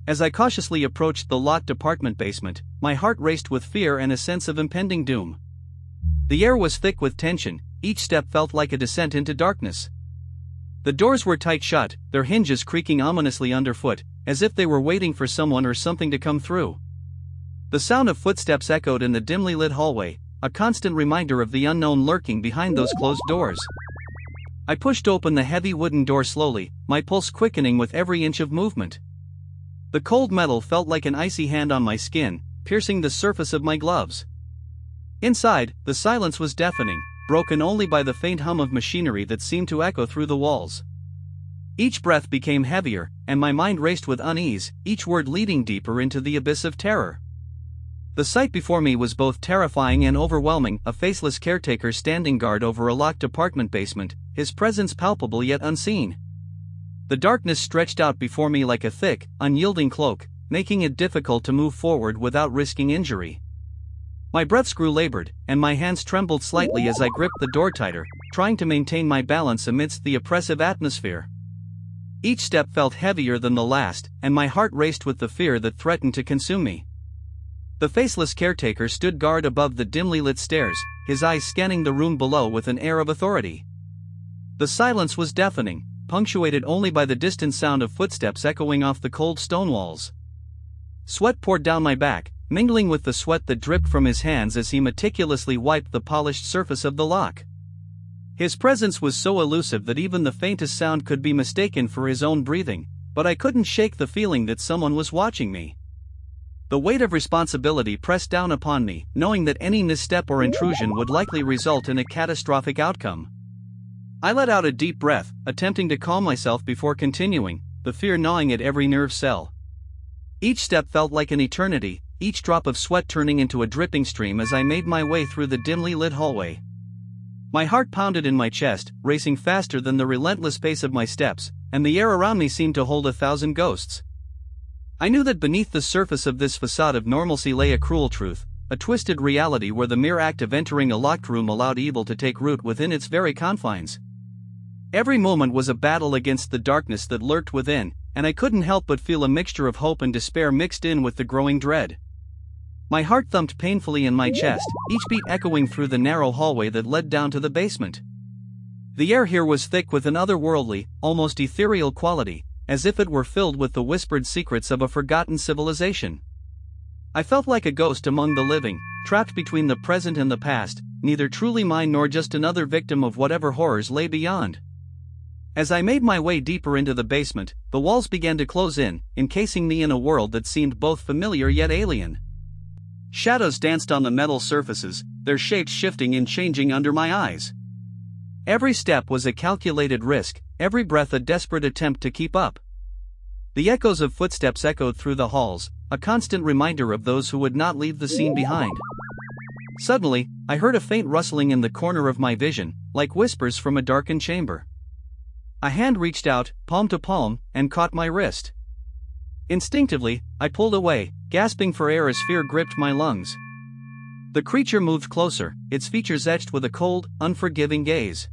As I cautiously approached the locked apartment basement, my heart raced with fear and a sense of impending doom. The air was thick with tension, each step felt like a descent into darkness. The doors were tight shut, their hinges creaking ominously underfoot, as if they were waiting for someone or something to come through. The sound of footsteps echoed in the dimly lit hallway, a constant reminder of the unknown lurking behind those closed doors. I pushed open the heavy wooden door slowly, my pulse quickening with every inch of movement. The cold metal felt like an icy hand on my skin, piercing the surface of my gloves. Inside, the silence was deafening, broken only by the faint hum of machinery that seemed to echo through the walls. Each breath became heavier, and my mind raced with unease, each word leading deeper into the abyss of terror. The sight before me was both terrifying and overwhelming, a faceless caretaker standing guard over a locked apartment basement, his presence palpable yet unseen. The darkness stretched out before me like a thick, unyielding cloak, making it difficult to move forward without risking injury. My breaths grew labored, and my hands trembled slightly as I gripped the door tighter, trying to maintain my balance amidst the oppressive atmosphere. Each step felt heavier than the last, and my heart raced with the fear that threatened to consume me. The faceless caretaker stood guard above the dimly lit stairs, his eyes scanning the room below with an air of authority. The silence was deafening, punctuated only by the distant sound of footsteps echoing off the cold stone walls. Sweat poured down my back, mingling with the sweat that dripped from his hands as he meticulously wiped the polished surface of the lock. His presence was so elusive that even the faintest sound could be mistaken for his own breathing, but I couldn't shake the feeling that someone was watching me. The weight of responsibility pressed down upon me, knowing that any misstep or intrusion would likely result in a catastrophic outcome. I let out a deep breath, attempting to calm myself before continuing, the fear gnawing at every nerve cell. Each step felt like an eternity, each drop of sweat turning into a dripping stream as I made my way through the dimly lit hallway. My heart pounded in my chest, racing faster than the relentless pace of my steps, and the air around me seemed to hold 1,000 ghosts. I knew that beneath the surface of this facade of normalcy lay a cruel truth, a twisted reality where the mere act of entering a locked room allowed evil to take root within its very confines. Every moment was a battle against the darkness that lurked within, and I couldn't help but feel a mixture of hope and despair mixed in with the growing dread. My heart thumped painfully in my chest, each beat echoing through the narrow hallway that led down to the basement. The air here was thick with an otherworldly, almost ethereal quality, as if it were filled with the whispered secrets of a forgotten civilization. I felt like a ghost among the living, trapped between the present and the past, neither truly mine nor just another victim of whatever horrors lay beyond. As I made my way deeper into the basement, the walls began to close in, encasing me in a world that seemed both familiar yet alien. Shadows danced on the metal surfaces, their shapes shifting and changing under my eyes. Every step was a calculated risk, every breath a desperate attempt to keep up. The echoes of footsteps echoed through the halls, a constant reminder of those who would not leave the scene behind. Suddenly, I heard a faint rustling in the corner of my vision, like whispers from a darkened chamber. A hand reached out, palm to palm, and caught my wrist. Instinctively, I pulled away, gasping for air as fear gripped my lungs. The creature moved closer, its features etched with a cold, unforgiving gaze.